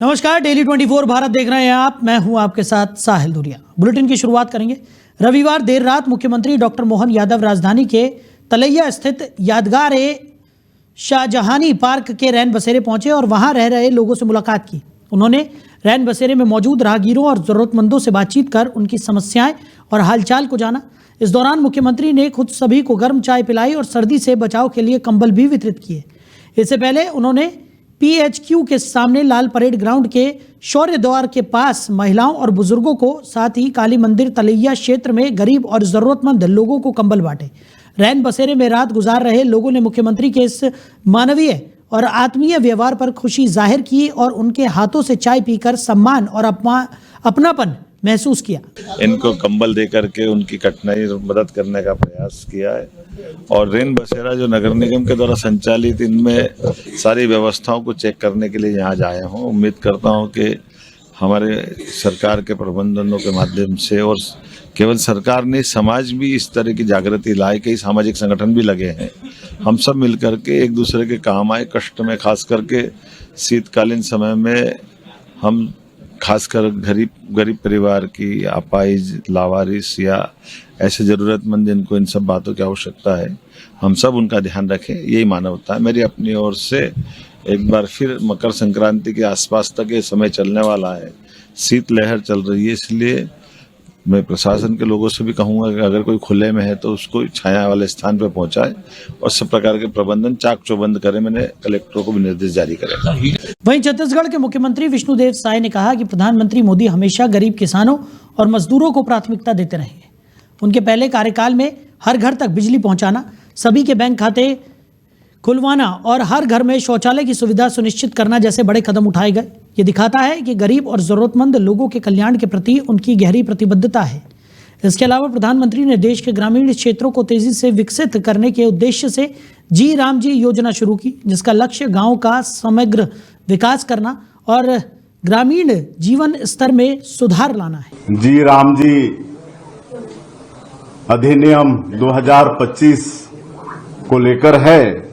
नमस्कार, डेली 24 भारत देख रहे हैं आप। मैं हूं आपके साथ साहिल दुरिया। बुलेटिन की शुरुआत करेंगे। रविवार देर रात मुख्यमंत्री डॉक्टर मोहन यादव राजधानी के तलैया स्थित यादगार शाहजहानी पार्क के रैन बसेरे पहुंचे और वहां रह रहे लोगों से मुलाकात की। उन्होंने रैन बसेरे में मौजूद राहगीरों और जरूरतमंदों से बातचीत कर उनकी समस्याएं और हालचाल को जाना। इस दौरान मुख्यमंत्री ने खुद सभी को गर्म चाय पिलाई और सर्दी से बचाव के लिए कंबल भी वितरित किए। इससे पहले उन्होंने PHQ के सामने लाल परेड ग्राउंड के शौर्य द्वार के पास महिलाओं और बुजुर्गों को, साथ ही काली मंदिर तलैया क्षेत्र में गरीब और जरूरतमंद लोगों को कंबल बांटे। रैन बसेरे में रात गुजार रहे लोगों ने मुख्यमंत्री के इस मानवीय और आत्मीय व्यवहार पर खुशी जाहिर की और उनके हाथों से चाय पीकर सम्मान और अपनापन महसूस किया। इनको कंबल दे करके उनकी कठिनाई मदद करने का प्रयास किया है और रैन बसेरा जो नगर निगम के द्वारा संचालित, इनमें सारी व्यवस्थाओं को चेक करने के लिए यहाँ जाए हूँ। उम्मीद करता हूँ कि हमारे सरकार के प्रबंधनों के माध्यम से, और केवल सरकार ने, समाज भी इस तरह की जागृति लाए। कई सामाजिक संगठन भी लगे हैं। हम सब मिलकर के एक दूसरे के काम आए। कष्ट में, खास करके शीतकालीन समय में, हम खासकर गरीब परिवार की अपाहिज, लावारिस या ऐसे ज़रूरतमंद जिनको इन सब बातों की आवश्यकता है, हम सब उनका ध्यान रखें। यही मानवता है। मेरी अपनी ओर से एक बार फिर मकर संक्रांति के आसपास तक ये समय चलने वाला है। शीत लहर चल रही है, इसलिए मैं प्रशासन के लोगों से भी कहूँगा कि अगर कोई खुले में है तो उसको छाया वाले स्थान पर पहुँचाए और सब प्रकार के प्रबंधन चाक चौबंद करें। मैंने कलेक्टरों को भी निर्देश जारी करेगा। वहीं छत्तीसगढ़ के मुख्यमंत्री विष्णुदेव साय ने कहा कि प्रधानमंत्री मोदी हमेशा गरीब किसानों और मजदूरों को प्राथमिकता देते रहे हैं। उनके पहले कार्यकाल में हर घर तक बिजली पहुंचाना, सभी के बैंक खाते खुलवाना और हर घर में शौचालय की सुविधा सुनिश्चित करना जैसे बड़े कदम उठाए गए। ये दिखाता है कि गरीब और जरूरतमंद लोगों के कल्याण के प्रति उनकी गहरी प्रतिबद्धता है। इसके अलावा प्रधानमंत्री ने देश के ग्रामीण क्षेत्रों को तेजी से विकसित करने के उद्देश्य से जी राम जी योजना शुरू की, जिसका लक्ष्य गांव का समग्र विकास करना और ग्रामीण जीवन स्तर में सुधार लाना है। जी राम जी अधिनियम 2025 को लेकर है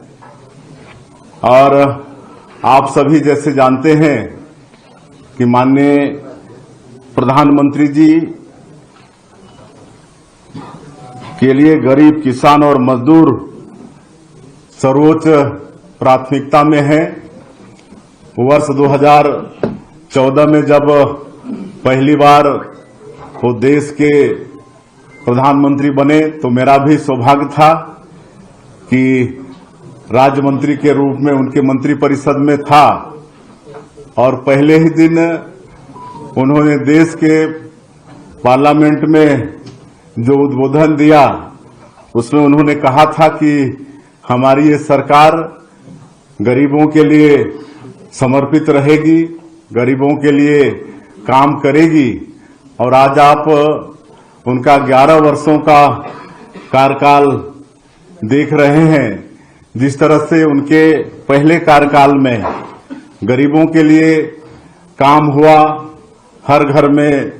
और आप सभी जैसे जानते हैं कि माननीय प्रधानमंत्री जी के लिए गरीब, किसान और मजदूर सर्वोच्च प्राथमिकता में है। वर्ष 2014 में जब पहली बार वो देश के प्रधानमंत्री बने तो मेरा भी सौभाग्य था कि राज्य मंत्री के रूप में उनके मंत्रिपरिषद में था और पहले ही दिन उन्होंने देश के पार्लियामेंट में जो उद्बोधन दिया उसमें उन्होंने कहा था कि हमारी ये सरकार गरीबों के लिए समर्पित रहेगी, गरीबों के लिए काम करेगी। और आज आप उनका 11 वर्षों का कार्यकाल देख रहे हैं। जिस तरह से उनके पहले कार्यकाल में गरीबों के लिए काम हुआ, हर घर में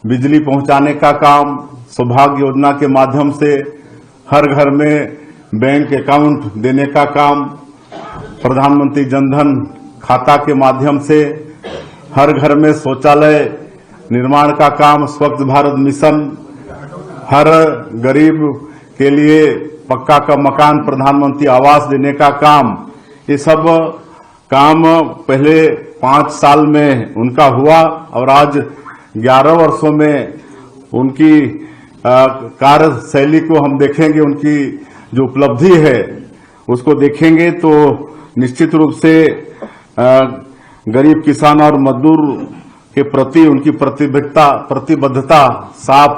बिजली पहुंचाने का काम, सौभाग्य योजना के माध्यम से हर घर में बैंक अकाउंट देने का काम, प्रधानमंत्री जनधन खाता के माध्यम से हर घर में शौचालय निर्माण का काम, स्वच्छ भारत मिशन, हर गरीब के लिए पक्का का मकान, प्रधानमंत्री आवास देने का काम, ये सब काम पहले 5 साल में उनका हुआ और आज 11 वर्षों में उनकी कार्यशैली को हम देखेंगे, उनकी जो उपलब्धि है उसको देखेंगे तो निश्चित रूप से गरीब, किसान और मजदूर के प्रति उनकी प्रतिबद्धता साफ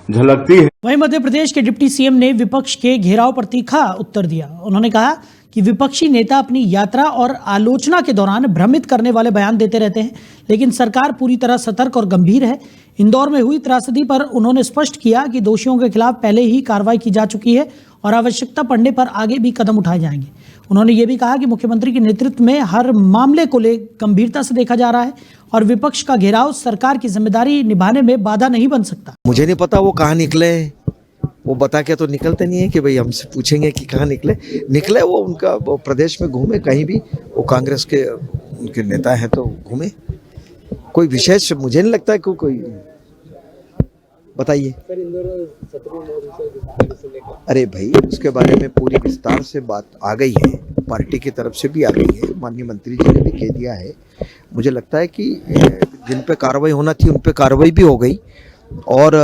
झलकती है। वहीं मध्य प्रदेश के डिप्टी सीएम ने विपक्ष के घेराव पर तीखा उत्तर दिया। उन्होंने कहा कि विपक्षी नेता अपनी यात्रा और आलोचना के दौरान भ्रमित करने वाले बयान देते रहते हैं, लेकिन सरकार पूरी तरह सतर्क और गंभीर है। इंदौर में हुई त्रासदी पर उन्होंने स्पष्ट किया कि दोषियों के खिलाफ पहले ही कार्रवाई की जा चुकी है और आवश्यकता पड़ने पर आगे भी कदम उठाए जाएंगे। उन्होंने ये भी कहा कि मुख्यमंत्री के नेतृत्व में हर मामले को गंभीरता से देखा जा रहा है और विपक्ष का घेराव सरकार की जिम्मेदारी निभाने में बाधा नहीं बन सकता। मुझे नहीं पता वो कहाँ निकले, वो बता के तो निकलते नहीं है कि भाई हमसे पूछेंगे कि कहाँ निकले वो उनका वो प्रदेश में घूमे, कहीं भी वो कांग्रेस के उनके नेता हैं तो घूमे। कोई विशेष मुझे नहीं लगता है कोई बताइए। अरे भाई उसके बारे में पूरी विस्तार से बात आ गई है, पार्टी की तरफ से भी आ गई है, माननीय मंत्री जी ने भी कह दिया है। मुझे लगता है कि जिन पे कार्रवाई होना थी उन पे कार्रवाई भी हो गई और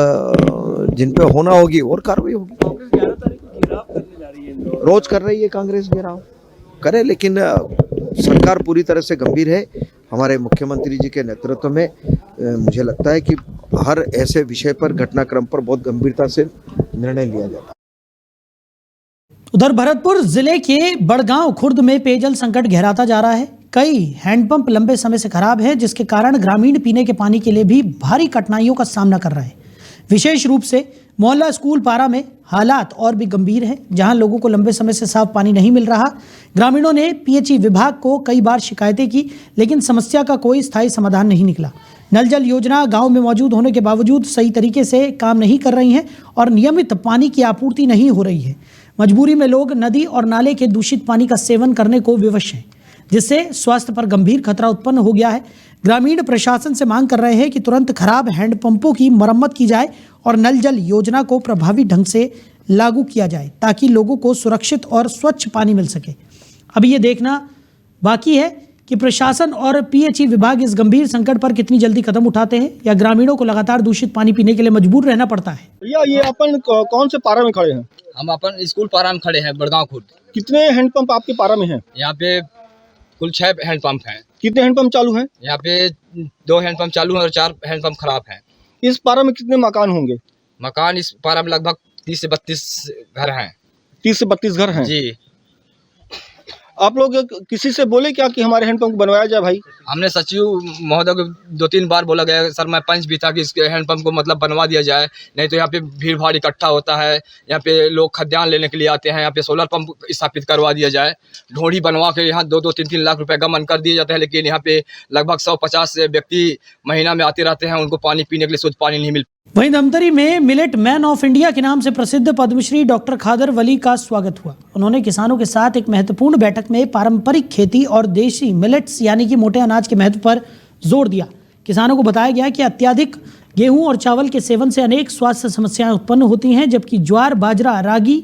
जिन पे होना होगी और कार्रवाई होगी। रोज कर रही है कांग्रेस घेराव, करे, लेकिन सरकार पूरी तरह से गंभीर है हमारे मुख्यमंत्री जी के नेतृत्व में। मुझे लगता है कि हर ऐसे विषय पर, घटनाक्रम पर बहुत गंभीरता से निर्णय लिया जाता है। उधर भरतपुर जिले के बड़गांव खुर्द में पेयजल संकट गहराता जा रहा है। कई हैंडपंप लंबे समय से खराब है, जिसके कारण ग्रामीण पीने के पानी के लिए भी भारी कठिनाइयों का सामना कर रहे हैं। विशेष रूप से मोहल्ला स्कूल पारा में हालात और भी गंभीर है, जहां लोगों को लंबे समय से साफ पानी नहीं मिल रहा। ग्रामीणों ने पीएचई विभाग को कई बार शिकायतें की, लेकिन समस्या का कोई स्थायी समाधान नहीं निकला। नल जल योजना गांव में मौजूद होने के बावजूद सही तरीके से काम नहीं कर रही है और नियमित पानी की आपूर्ति नहीं हो रही है। मजबूरी में लोग नदी और नाले के दूषित पानी का सेवन करने को विवश हैं, जिससे स्वास्थ्य पर गंभीर खतरा उत्पन्न हो गया है। ग्रामीण प्रशासन से मांग कर रहे हैं कि तुरंत खराब हैंडपंपों की मरम्मत की जाए और नल जल योजना को प्रभावी ढंग से लागू किया जाए, ताकि लोगों को सुरक्षित और स्वच्छ पानी मिल सके। अभी ये देखना बाकी है कि प्रशासन और पीएचई विभाग इस गंभीर संकट पर कितनी जल्दी कदम उठाते हैं, या ग्रामीणों को लगातार दूषित पानी पीने के लिए मजबूर रहना पड़ता है। भैया ये अपन कौन से पारा में खड़े हैं? हम अपन स्कूल पारा में खड़े हैं, बड़गांव खुर्द। कितने हैंडपंप आपके पारा में हैं? यहाँ पे कुल 6 हैंडपंप हैं। कितने हैंडपंप चालू हैं? यहाँ पे 2 हैंडपंप चालू हैं और 4 हैंडपंप खराब हैं। इस पारा में कितने मकान होंगे? मकान इस पारा में लगभग 30 से 32 घर हैं। 30 से 32 घर हैं जी। आप लोग किसी से बोले क्या कि हमारे हैंडपंप बनवाया जाए? भाई हमने सचिव महोदय को 2-3 बार बोला गया, सर मैं पंच भी था कि इसके हैंडपंप को मतलब बनवा दिया जाए, नहीं तो यहाँ पे भीड़ भाड़ इकट्ठा होता है। यहाँ पे लोग खद्यान लेने के लिए आते हैं, यहाँ पे सोलर पंप स्थापित करवा दिया जाए। ढोड़ी बनवा के यहाँ 2-2, 3-3 लाख रुपए का मन कर दिए जाते हैं, लेकिन यहाँ पे लगभग 150 व्यक्ति महीना में आते रहते हैं, उनको पानी पीने के लिए शुद्ध पानी नहीं मिल। वहीं धमतरी में मिलेट मैन ऑफ इंडिया के नाम से प्रसिद्ध पद्मश्री डॉक्टर खादर वली का स्वागत हुआ। उन्होंने किसानों के साथ एक महत्वपूर्ण बैठक में पारंपरिक खेती और देशी मिलेट्स यानी कि मोटे अनाज के महत्व पर जोर दिया। किसानों को बताया गया कि अत्यधिक गेहूं और चावल के सेवन से अनेक स्वास्थ्य समस्याएं उत्पन्न होती हैं, जबकि ज्वार, बाजरा, रागी,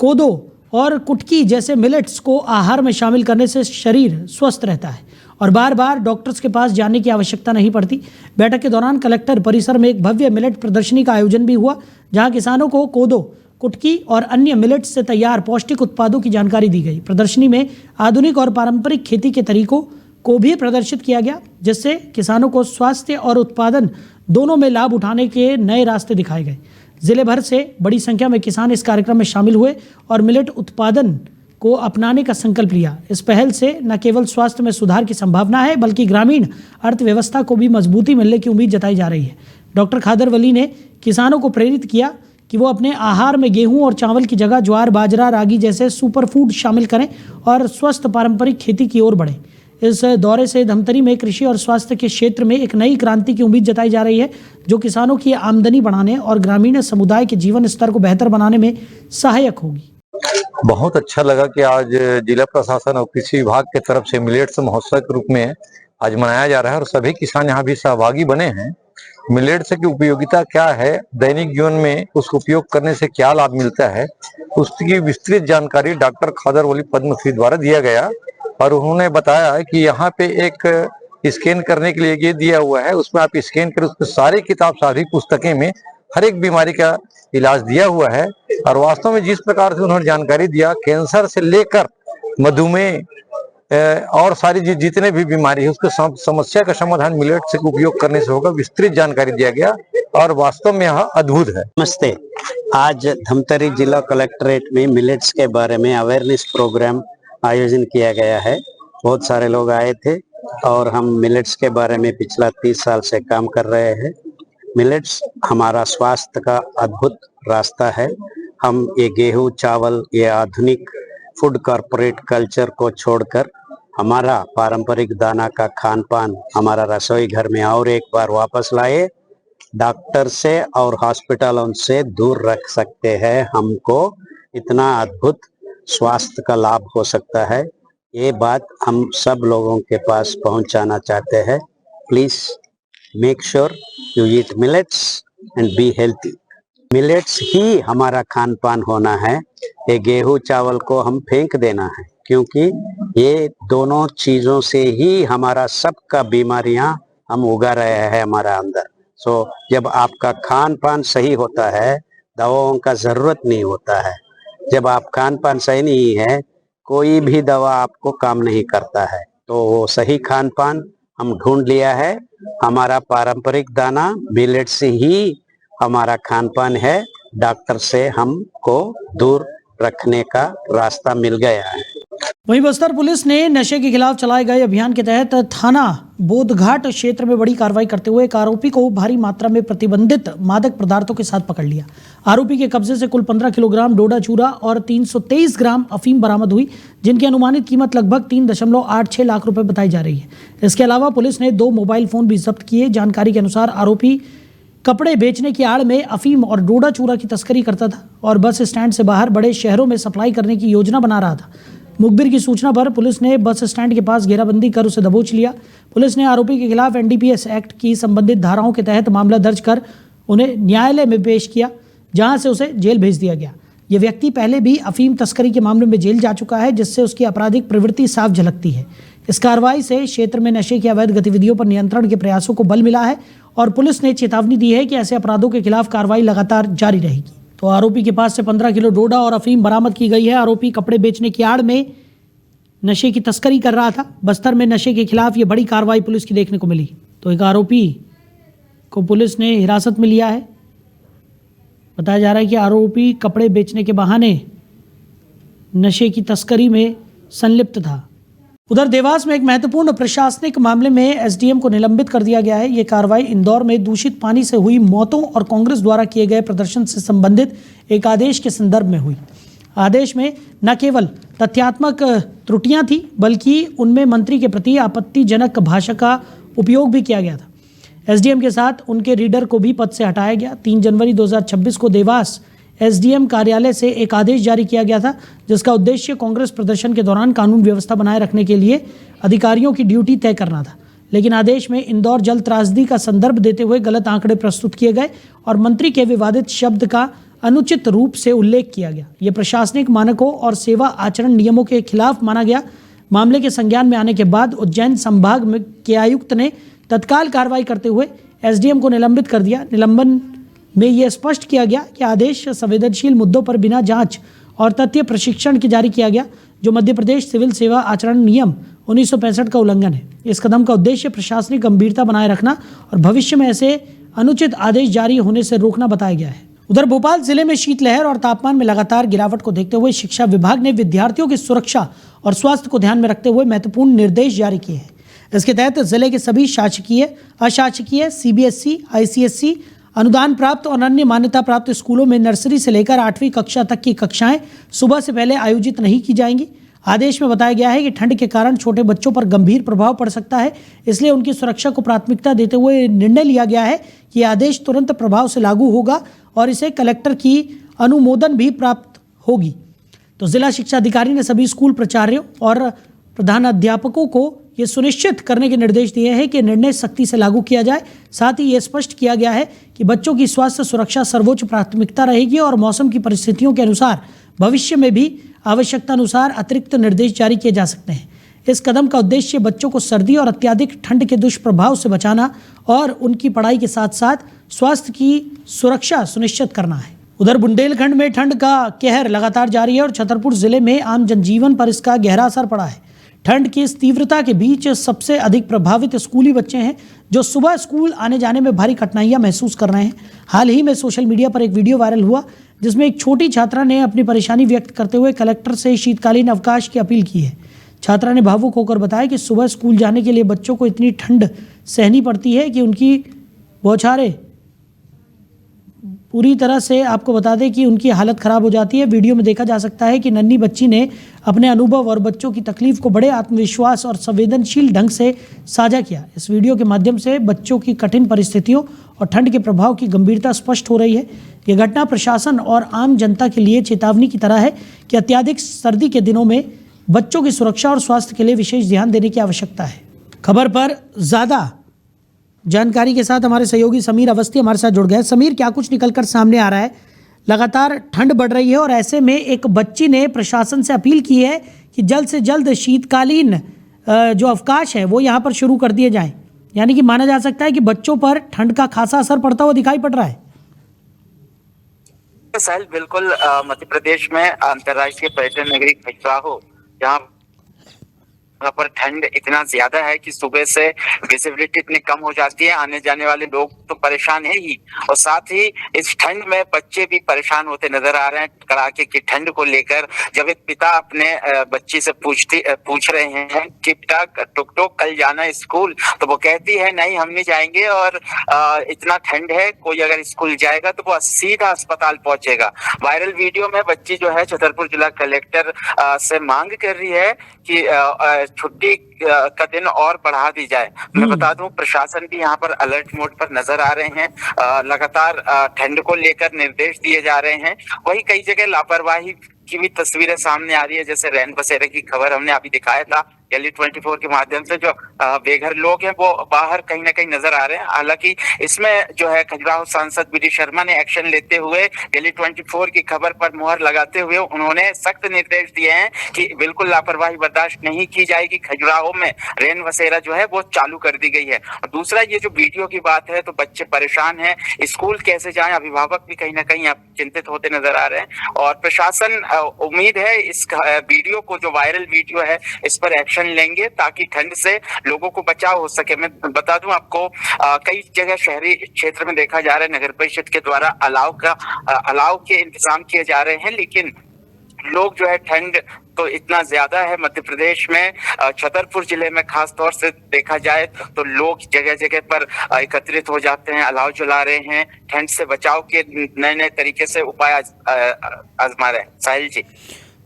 कोदो और कुटकी जैसे मिलेट्स को आहार में शामिल करने से शरीर स्वस्थ रहता है और बार बार डॉक्टर्स के पास जाने की आवश्यकता नहीं पड़ती। बैठक के दौरान कलेक्टर परिसर में एक भव्य मिलेट प्रदर्शनी का आयोजन भी हुआ, जहां किसानों को कोदो, कुटकी और अन्य मिलेट्स से तैयार पौष्टिक उत्पादों की जानकारी दी गई। प्रदर्शनी में आधुनिक और पारंपरिक खेती के तरीकों को भी प्रदर्शित किया गया, जिससे किसानों को स्वास्थ्य और उत्पादन दोनों में लाभ उठाने के नए रास्ते दिखाए गए। जिले भर से बड़ी संख्या में किसान इस कार्यक्रम में शामिल हुए और मिलेट उत्पादन को अपनाने का संकल्प लिया। इस पहल से न केवल स्वास्थ्य में सुधार की संभावना है, बल्कि ग्रामीण अर्थव्यवस्था को भी मजबूती मिलने की उम्मीद जताई जा रही है। डॉक्टर खादर वली ने किसानों को प्रेरित किया कि वो अपने आहार में गेहूं और चावल की जगह ज्वार, बाजरा, रागी जैसे सुपर फूड शामिल करें और स्वस्थ पारंपरिक खेती की ओर बढ़ें। इस दौरे से धमतरी में कृषि और स्वास्थ्य के क्षेत्र में एक नई क्रांति की उम्मीद जताई जा रही है, जो किसानों की आमदनी बढ़ाने और ग्रामीण समुदाय के जीवन स्तर को बेहतर बनाने में सहायक होगी। बहुत अच्छा लगा कि आज जिला प्रशासन और कृषि विभाग की तरफ से मिलेट्स महोत्सव के रूप में आज मनाया जा रहा है और सभी किसान यहाँ भी सहभागी बने हैं। मिलेट्स की उपयोगिता क्या है, दैनिक जीवन में उसका उपयोग करने से क्या लाभ मिलता है, उसकी विस्तृत जानकारी डॉक्टर खादर वली पद्मश्री द्वारा दिया गया और उन्होंने बताया कि यहाँ पे एक स्कैन करने के लिए ये दिया हुआ है, उसमें आप स्कैन करें, उसमें सारी किताब, सारी पुस्तकें में हर एक बीमारी का इलाज दिया हुआ है। और वास्तव में जिस प्रकार से उन्होंने जानकारी दिया, कैंसर से लेकर मधुमेह और सारी जितने भी बीमारी है उसके समस्या का समाधान मिलेट्स के उपयोग करने से होगा, विस्तृत जानकारी दिया गया और वास्तव में यह अद्भुत है। नमस्ते। आज धमतरी जिला कलेक्ट्रेट में मिलेट्स के बारे में अवेयरनेस प्रोग्राम आयोजन किया गया है। बहुत सारे लोग आए थे और हम मिलेट्स के बारे में पिछला 30 साल से काम कर रहे हैं। मिलेट्स हमारा स्वास्थ्य का अद्भुत रास्ता है। हम ये गेहूं, चावल, ये आधुनिक फूड कॉर्पोरेट कल्चर को छोड़कर हमारा पारंपरिक दाना का खान पान हमारा रसोई घर में और एक बार वापस लाए। डॉक्टर से और हॉस्पिटलों से दूर रख सकते हैं, हमको इतना अद्भुत स्वास्थ्य का लाभ हो सकता है। ये बात हम सब लोगों के पास पहुंचाना चाहते हैं। please make sure you eat millets and be healthy. Millets ही हमारा खान पान होना है, ये गेहूं चावल को हम फेंक देना है, क्योंकि ये दोनों चीजों से ही हमारा सबका बीमारियां हम उगा रहे हैं हमारा अंदर। सो जब आपका खान पान सही होता है, दवाओं का जरूरत नहीं होता है। जब आप खान पान सही नहीं है, कोई भी दवा आपको काम नहीं करता है। तो वो सही खान पान हम ढूंढ लिया है, हमारा पारंपरिक दाना मिलेट से ही हमारा खान पान है। डॉक्टर से हमको दूर रखने का रास्ता मिल गया है। वहीं बस्तर पुलिस ने नशे के खिलाफ चलाए गए अभियान के तहत थाना बोधघाट क्षेत्र में बड़ी कार्रवाई करते हुए एक आरोपी को भारी मात्रा में प्रतिबंधित मादक पदार्थों के साथ पकड़ लिया। आरोपी के कब्जे से कुल 15 किलोग्राम डोडा चूरा और 323 ग्राम अफीम बरामद हुई, जिनकी अनुमानित कीमत लगभग 3.86 लाख रुपए बताई जा रही है। इसके अलावा पुलिस ने 2 मोबाइल फोन भी जब्त किए। जानकारी के अनुसार आरोपी कपड़े बेचने की आड़ में अफीम और डोडा चूरा की तस्करी करता था और बस स्टैंड से बाहर बड़े शहरों में सप्लाई करने की योजना बना रहा था। मुखबिर की सूचना पर पुलिस ने बस स्टैंड के पास घेराबंदी कर उसे दबोच लिया। पुलिस ने आरोपी के खिलाफ एनडीपीएस एक्ट की संबंधित धाराओं के तहत मामला दर्ज कर उन्हें न्यायालय में पेश किया, जहां से उसे जेल भेज दिया गया। ये व्यक्ति पहले भी अफीम तस्करी के मामले में जेल जा चुका है, जिससे उसकी आपराधिक प्रवृत्ति साफ झलकती है। इस कार्रवाई से क्षेत्र में नशे की अवैध गतिविधियों पर नियंत्रण के प्रयासों को बल मिला है और पुलिस ने चेतावनी दी है कि ऐसे अपराधों के खिलाफ कार्रवाई लगातार जारी रहेगी। तो आरोपी के पास से 15 किलो डोडा और अफीम बरामद की गई है। आरोपी कपड़े बेचने की आड़ में नशे की तस्करी कर रहा था। बस्तर में नशे के खिलाफ ये बड़ी कार्रवाई पुलिस की देखने को मिली। तो एक आरोपी को पुलिस ने हिरासत में लिया है। बताया जा रहा है कि आरोपी कपड़े बेचने के बहाने नशे की तस्करी में संलिप्त था। उधर देवास में एक महत्वपूर्ण प्रशासनिक मामले में एसडीएम को निलंबित कर दिया गया है। ये कार्रवाई इंदौर में दूषित पानी से हुई मौतों और कांग्रेस द्वारा किए गए प्रदर्शन से संबंधित एक आदेश के संदर्भ में हुई। आदेश में न केवल तथ्यात्मक त्रुटियां थी, बल्कि उनमें मंत्री के प्रति आपत्तिजनक भाषा का उपयोग भी किया गया था। एसडीएम के साथ उनके रीडर को भी पद से हटाया गया। 3 जनवरी 2026 को देवास एसडीएम कार्यालय से एक आदेश जारी किया गया था, जिसका उद्देश्य कांग्रेस प्रदर्शन के दौरान कानून व्यवस्था बनाए रखने के लिए अधिकारियों की ड्यूटी तय करना था। लेकिन आदेश में इंदौर जल त्रासदी का संदर्भ देते हुए गलत आंकड़े प्रस्तुत किए गए और मंत्री के विवादित शब्द का अनुचित रूप से उल्लेख किया गया। यह प्रशासनिक मानकों और सेवा आचरण नियमों के खिलाफ माना गया। मामले के संज्ञान में आने के बाद उज्जैन संभाग के आयुक्त ने तत्काल कार्रवाई करते हुए एसडीएम को निलंबित कर दिया। निलंबन में यह स्पष्ट किया गया कि आदेश संवेदनशील मुद्दों पर बिना जांच और तथ्य प्रशिक्षण के जारी किया गया, जो मध्य प्रदेश सिविल सेवा आचरण नियम 1965 का उल्लंघन है। इस कदम का उद्देश्य प्रशासनिक गंभीरता बनाए रखना और भविष्य में ऐसे अनुचित आदेश जारी होने से रोकना बताया गया है। उधर भोपाल जिले में शीतलहर और तापमान में लगातार गिरावट को देखते हुए शिक्षा विभाग ने विद्यार्थियों की सुरक्षा और स्वास्थ्य को ध्यान में रखते हुए महत्वपूर्ण निर्देश जारी किए हैं। इसके तहत जिले के सभी शासकीय, अशासकीय, सीबीएसई, आईसीएसई, अनुदान प्राप्त और अन्य मान्यता प्राप्त स्कूलों में नर्सरी से लेकर 8वीं कक्षा तक की कक्षाएं सुबह से पहले आयोजित नहीं की जाएंगी। आदेश में बताया गया है कि ठंड के कारण छोटे बच्चों पर गंभीर प्रभाव पड़ सकता है, इसलिए उनकी सुरक्षा को प्राथमिकता देते हुए निर्णय लिया गया है कि आदेश तुरंत प्रभाव से लागू होगा और इसे कलेक्टर की अनुमोदन भी प्राप्त होगी। तो जिला शिक्षा अधिकारी ने सभी स्कूल प्राचार्यों और प्रधानाध्यापकों को ये सुनिश्चित करने के निर्देश दिए हैं कि निर्णय सख्ती से लागू किया जाए। साथ ही ये स्पष्ट किया गया है कि बच्चों की स्वास्थ्य सुरक्षा सर्वोच्च प्राथमिकता रहेगी और मौसम की परिस्थितियों के अनुसार भविष्य में भी आवश्यकता अनुसार अतिरिक्त निर्देश जारी किए जा सकते हैं। इस कदम का उद्देश्य बच्चों को सर्दी और अत्यधिक ठंड के दुष्प्रभाव से बचाना और उनकी पढ़ाई के साथ साथ स्वास्थ्य की सुरक्षा सुनिश्चित करना है। उधर बुंदेलखंड में ठंड का कहर लगातार जारी है और छतरपुर जिले में आम जनजीवन पर इसका गहरा असर पड़ा है। ठंड की इस तीव्रता के बीच सबसे अधिक प्रभावित स्कूली बच्चे हैं, जो सुबह स्कूल आने जाने में भारी कठिनाइयां महसूस कर रहे हैं। हाल ही में सोशल मीडिया पर एक वीडियो वायरल हुआ, जिसमें एक छोटी छात्रा ने अपनी परेशानी व्यक्त करते हुए कलेक्टर से शीतकालीन अवकाश की अपील की है। छात्रा ने भावुक होकर बताया कि सुबह स्कूल जाने के लिए बच्चों को इतनी ठंड सहनी पड़ती है कि उनकी बौछारें पूरी तरह से, आपको बता दें कि उनकी हालत ख़राब हो जाती है। वीडियो में देखा जा सकता है कि नन्ही बच्ची ने अपने अनुभव और बच्चों की तकलीफ को बड़े आत्मविश्वास और संवेदनशील ढंग से साझा किया। इस वीडियो के माध्यम से बच्चों की कठिन परिस्थितियों और ठंड के प्रभाव की गंभीरता स्पष्ट हो रही है। यह घटना प्रशासन और आम जनता के लिए चेतावनी की तरह है कि अत्यधिक सर्दी के दिनों में बच्चों की सुरक्षा और स्वास्थ्य के लिए विशेष ध्यान देने की आवश्यकता है। खबर पर ज़्यादा जानकारी के साथ हमारे सहयोगी समीर अवस्थी हमारे साथ जुड़ गए। समीर, क्या कुछ निकलकर सामने आ रहा है? लगातार ठंड बढ़ रही है और ऐसे में एक बच्ची ने प्रशासन से अपील की है कि जल्द से जल्द शीतकालीन जो अवकाश है वो यहाँ पर शुरू कर दिए जाएं। यानी कि माना जा सकता है कि बच्चों पर ठंड का खासा असर पड़ता हुआ दिखाई पड़ रहा है। साहिल, बिल्कुल मध्य प्रदेश में अंतर्राष्ट्रीय पर्यटन नगरी खजुराहो, जहाँ पर ठंड इतना ज्यादा है कि सुबह से विजिबिलिटी इतनी कम हो जाती है, आने जाने वाले लोग तो परेशान है ही, और साथ ही इस ठंड में बच्चे भी परेशान होते नजर आ रहे हैं कड़ाके की ठंड को लेकर। जब एक पिता अपने बच्ची से पूछ रहे हैं कि बेटा टुक टुक कल जाना है स्कूल, तो वो कहती है नहीं हम नहीं जाएंगे, और इतना ठंड है कोई अगर स्कूल जाएगा तो वो सीधा अस्पताल पहुंचेगा। वायरल वीडियो में बच्ची जो है छतरपुर जिला कलेक्टर से मांग कर रही है कि छुट्टी का दिन और बढ़ा दी जाए। मैं बता दूं, प्रशासन भी यहाँ पर अलर्ट मोड पर नजर आ रहे हैं। लगातार ठंड को लेकर निर्देश दिए जा रहे हैं। वही कई जगह लापरवाही की भी तस्वीरें सामने आ रही है, जैसे रैन बसेरे की खबर हमने अभी दिखाया था दिल्ली 24 के माध्यम से। जो बेघर लोग हैं वो बाहर कहीं ना कहीं नजर आ रहे हैं। हालांकि इसमें जो है खजुराहो सांसद बीडी शर्मा ने एक्शन लेते हुए दिल्ली 24 की खबर पर मुहर लगाते हुए उन्होंने सख्त निर्देश दिए हैं कि बिल्कुल लापरवाही बर्दाश्त नहीं की जाएगी। खजुराहो में रैन बसेरा जो है वो चालू कर दी गई है। और दूसरा, ये जो वीडियो की बात है, तो बच्चे परेशान हैं, स्कूल कैसे जाएं, अभिभावक भी कहीं ना कहीं आप चिंतित होते नजर आ रहे हैं। और प्रशासन उम्मीद है इस वीडियो को, जो वायरल वीडियो है, इस पर एक्शन लेंगे ताकि ठंड से लोगों को बचाव हो सके। मैं बता दूं आपको, कई जगह शहरी क्षेत्र में देखा जा रहा है नगर परिषद के द्वारा अलाव के इंतजाम किए जा रहे हैं, लेकिन लोग जो है ठंड तो इतना ज्यादा है मध्य प्रदेश में, छतरपुर जिले में खास तौर से देखा जाए तो लोग जगह जगह पर एकत्रित हो जाते हैं, अलाव जला रहे हैं, ठंड से बचाव के नए नए तरीके से उपाय आजमा रहे हैं। साहिल जी।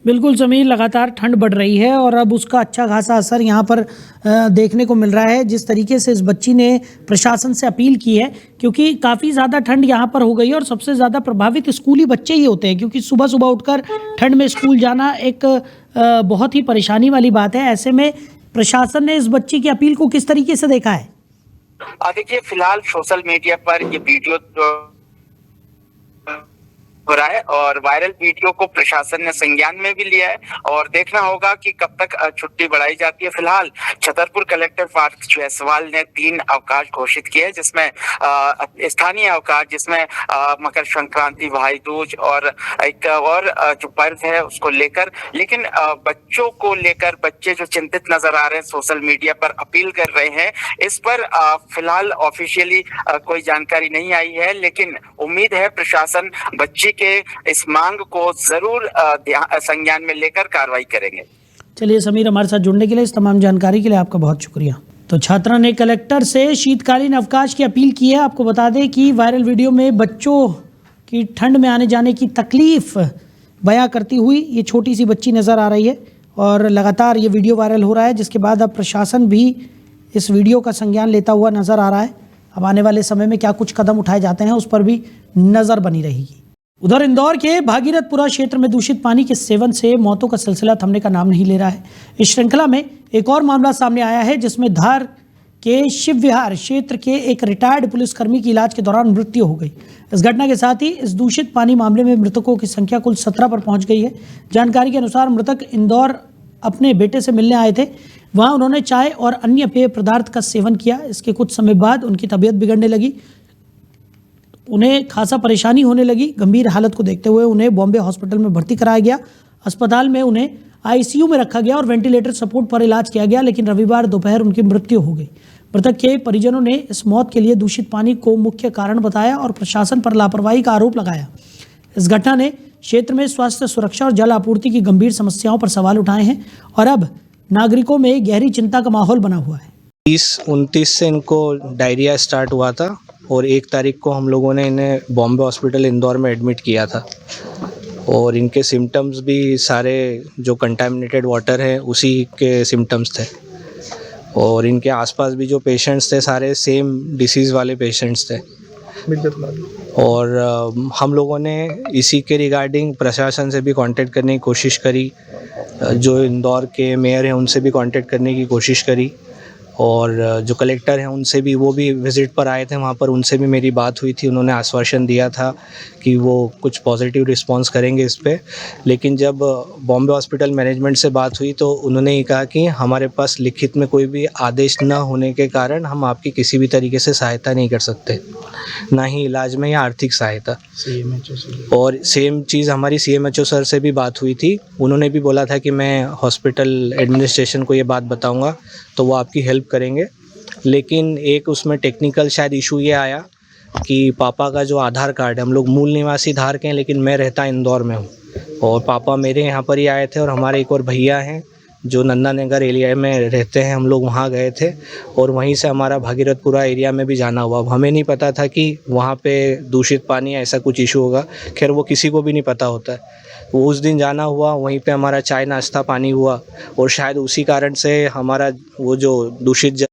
बिल्कुल समीर, लगातार ठंड बढ़ रही है और अब उसका अच्छा खासा असर यहाँ पर देखने को मिल रहा है। जिस तरीके से इस बच्ची ने प्रशासन से अपील की है, क्योंकि काफ़ी ज़्यादा ठंड यहाँ पर हो गई है और सबसे ज़्यादा प्रभावित स्कूली बच्चे ही होते हैं, क्योंकि सुबह सुबह उठकर ठंड में स्कूल जाना एक बहुत ही परेशानी वाली बात है। ऐसे में प्रशासन ने इस बच्ची की अपील को किस तरीके से देखा है? देखिए, फिलहाल सोशल मीडिया पर ये वीडियो हो रहा है और वायरल वीडियो को प्रशासन ने संज्ञान में भी लिया है और देखना होगा कि कब तक छुट्टी बढ़ाई जाती है। फिलहाल छतरपुर कलेक्टर पार्थ जायसवाल ने 3 अवकाश घोषित किए हैं, जिसमें स्थानीय अवकाश, जिसमें मकर संक्रांति, भाई दूज और एक और जो पर्व है उसको लेकर। लेकिन बच्चों को लेकर बच्चे जो चिंतित नजर आ रहे हैं, सोशल मीडिया पर अपील कर रहे हैं, इस पर फिलहाल ऑफिशियली कोई जानकारी नहीं आई है, लेकिन उम्मीद है प्रशासन बच्ची के इस मांग को जरूर संज्ञान में लेकर कार्रवाई करेंगे। चलिए समीर, हमारे साथ जुड़ने के लिए, इस तमाम जानकारी के लिए आपका बहुत शुक्रिया। तो छात्रा ने कलेक्टर से शीतकालीन अवकाश की अपील की है। आपको बता दें कि वायरल वीडियो में बच्चों की ठंड में आने जाने की तकलीफ बयां करती हुई ये छोटी सी बच्ची नज़र आ रही है और लगातार ये वीडियो वायरल हो रहा है, जिसके बाद अब प्रशासन भी इस वीडियो का संज्ञान लेता हुआ नज़र आ रहा है। अब आने वाले समय में क्या कुछ कदम उठाए जाते हैं उस पर भी नज़र बनी रहेगी। उधर इंदौर के भागीरथपुरा क्षेत्र में दूषित पानी के सेवन से मौतों का सिलसिला थमने का नाम नहीं ले रहा है। इस श्रृंखला में एक और मामला सामने आया है, जिसमें धार के शिव विहार क्षेत्र के एक रिटायर्ड पुलिसकर्मी की इलाज के दौरान मृत्यु हो गई। इस घटना के साथ ही इस दूषित पानी मामले में मृतकों की संख्या कुल 17 पर पहुंच गई है। जानकारी के अनुसार मृतक इंदौर अपने बेटे से मिलने आए थे। वहां उन्होंने चाय और अन्य पेय पदार्थ का सेवन किया। इसके कुछ समय बाद उनकी तबीयत बिगड़ने लगी, उन्हें खासा परेशानी होने लगी। गंभीर हालत को देखते हुए उन्हें बॉम्बे हॉस्पिटल में भर्ती कराया गया। अस्पताल में उन्हें आईसीयू में रखा गया और वेंटिलेटर सपोर्ट पर इलाज किया गया, लेकिन रविवार दोपहर उनकी मृत्यु हो गई। मृतक के परिजनों ने इस मौत के लिए दूषित पानी को मुख्य कारण बताया और प्रशासन पर लापरवाही का आरोप लगाया। इस घटना ने क्षेत्र में स्वास्थ्य सुरक्षा और जल आपूर्ति की गंभीर समस्याओं पर सवाल उठाए हैं और अब नागरिकों में गहरी चिंता का माहौल बना हुआ है। 30-29 से इनको डायरिया स्टार्ट हुआ था और 1 तारीख को हम लोगों ने इन्हें बॉम्बे हॉस्पिटल इंदौर में एडमिट किया था और इनके सिम्टम्स भी सारे जो कंटामिनेटेड वाटर है उसी के सिम्टम्स थे और इनके आसपास भी जो पेशेंट्स थे सारे सेम डिसीज़ वाले पेशेंट्स थे और हम लोगों ने इसी के रिगार्डिंग प्रशासन से भी कांटेक्ट करने की कोशिश करी, जो इंदौर के मेयर हैं उनसे भी कांटेक्ट करने की कोशिश करी और जो कलेक्टर हैं उनसे भी, वो भी विज़िट पर आए थे वहाँ पर, उनसे भी मेरी बात हुई थी। उन्होंने आश्वासन दिया था कि वो कुछ पॉजिटिव रिस्पांस करेंगे इस पे। लेकिन जब बॉम्बे हॉस्पिटल मैनेजमेंट से बात हुई तो उन्होंने ये कहा कि हमारे पास लिखित में कोई भी आदेश न होने के कारण हम आपकी किसी भी तरीके से सहायता नहीं कर सकते, ना ही इलाज में या आर्थिक सहायता। और सेम चीज़ हमारी CMHO सर से भी बात हुई थी। उन्होंने भी बोला था कि मैं हॉस्पिटल एडमिनिस्ट्रेशन को ये बात बताऊंगा तो वो आपकी हेल्प करेंगे। लेकिन एक उसमें टेक्निकल शायद इशू ये आया कि पापा का जो आधार कार्ड है, हम लोग मूल निवासी धार के हैं लेकिन मैं रहता इंदौर में हूँ, और पापा मेरे यहाँ पर ही आए थे, और हमारे एक और भैया हैं जो नंदा नगर एरिया में रहते हैं, हम लोग वहाँ गए थे और वहीं से हमारा भागीरथपुरा एरिया में भी जाना हुआ। अब हमें नहीं पता था कि वहाँ पे दूषित पानी ऐसा कुछ इशू होगा। खैर वो किसी को भी नहीं पता होता है। वो उस दिन जाना हुआ, वहीं पे हमारा चाय नाश्ता पानी हुआ, और शायद उसी कारण से हमारा वो जो दूषित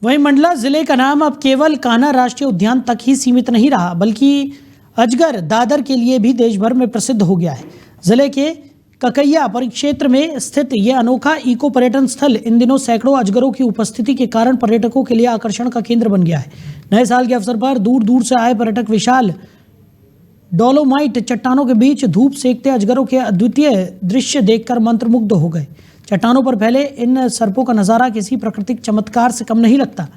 वहीं मंडला जिले का नाम अब केवल कान्हा राष्ट्रीय उद्यान तक ही सीमित नहीं रहा, बल्कि अजगर दादर के लिए भी देश भर में प्रसिद्ध हो गया है। जिले के ककैया परिक्षेत्र में स्थित यह अनोखा इको पर्यटन स्थल इन दिनों सैकड़ों अजगरों की उपस्थिति के कारण पर्यटकों के लिए आकर्षण का केंद्र बन गया है। नए साल के अवसर पर दूर दूर से आए पर्यटक विशाल डोलोमाइट चट्टानों के बीच धूप सेकते अजगरों के अद्वितीय दृश्य देखकर मंत्रमुग्ध हो गए। चट्टानों पर फैले इन सर्पों का नज़ारा किसी प्राकृतिक चमत्कार से कम नहीं लगता।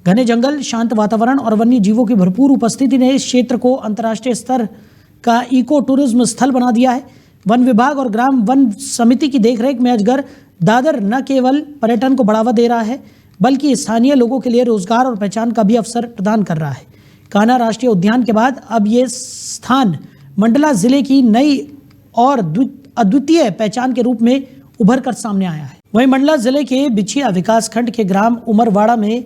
घने जंगल, शांत वातावरण और वन्य जीवों की भरपूर उपस्थिति ने इस क्षेत्र को अंतर्राष्ट्रीय स्तर का इको टूरिज्म स्थल बना दिया है। वन विभाग और ग्राम वन समिति की देखरेख में अजगर दादर न केवल पर्यटन को बढ़ावा दे रहा है, बल्कि स्थानीय लोगों के लिए रोजगार और पहचान का भी अवसर प्रदान कर रहा है। कान्हा राष्ट्रीय उद्यान के बाद अब ये स्थान मंडला जिले की नई और अद्वितीय पहचान के रूप में उभर कर सामने आया है। वहीं मंडला जिले के बिछिया विकासखंड के ग्राम उमरवाड़ा में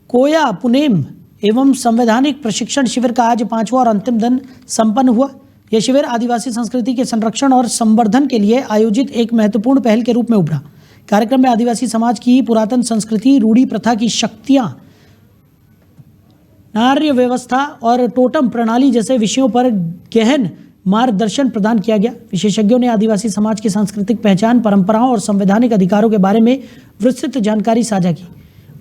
कोया पुनेम एवं संवैधानिक प्रशिक्षण शिविर का आज 5वां और अंतिम दिन संपन्न हुआ। यह शिविर आदिवासी संस्कृति के संरक्षण और संवर्धन के लिए आयोजित एक महत्वपूर्ण पहल के रूप में उभरा। कार्यक्रम में आदिवासी समाज की पुरातन संस्कृति, रूढ़ी प्रथा की शक्तियां, नार्य व्यवस्था और टोटम प्रणाली जैसे विषयों पर गहन मार्गदर्शन प्रदान किया गया। विशेषज्ञों ने आदिवासी समाज की सांस्कृतिक पहचान, परंपराओं और संवैधानिक अधिकारों के बारे में विस्तृत जानकारी साझा की।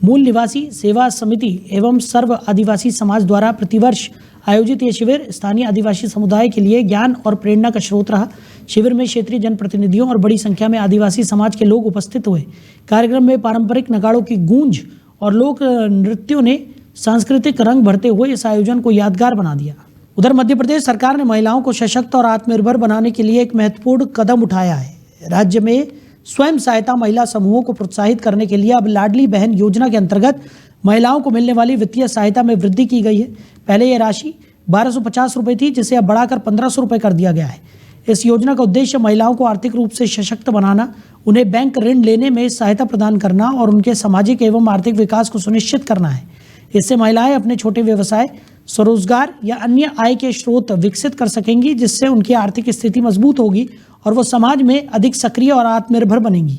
मूल निवासी सेवा समिति एवं सर्व आदिवासी समाज द्वारा प्रतिवर्ष आयोजित ये शिविर स्थानीय आदिवासी समुदाय के लिए ज्ञान और प्रेरणा का स्रोत रहा। शिविर में क्षेत्रीय जनप्रतिनिधियों और बड़ी संख्या में आदिवासी समाज के लोग उपस्थित हुए। कार्यक्रम में पारंपरिक नगाड़ों की गूंज और लोक नृत्यों ने सांस्कृतिक रंग भरते हुए इस आयोजन को यादगार बना दिया। उधर मध्य प्रदेश सरकार ने महिलाओं को सशक्त और आत्मनिर्भर बनाने के लिए एक महत्वपूर्ण कदम उठाया है। राज्य में स्वयं सहायता महिला समूहों को प्रोत्साहित करने के लिए अब लाडली बहन योजना के अंतर्गत महिलाओं को मिलने वाली वित्तीय सहायता में वृद्धि की गई है। पहले यह राशि 1250 रुपये थी, जिसे अब बढ़ाकर 1500 रुपये कर दिया गया है। इस योजना का उद्देश्य महिलाओं को आर्थिक रूप से सशक्त बनाना, उन्हें बैंक ऋण लेने में सहायता प्रदान करना और उनके सामाजिक एवं आर्थिक विकास को सुनिश्चित करना है। इससे महिलाएं अपने छोटे व्यवसाय, स्वरोजगार या अन्य आय के स्रोत विकसित कर सकेंगी, जिससे उनकी आर्थिक स्थिति मजबूत होगी और वो समाज में अधिक सक्रिय और आत्मनिर्भर बनेंगी।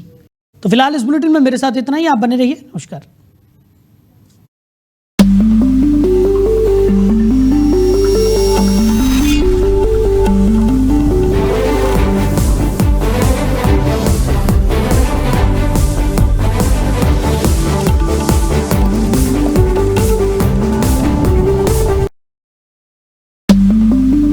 तो फिलहाल इस बुलेटिन में मेरे साथ इतना ही। आप बने रहिए। नमस्कार।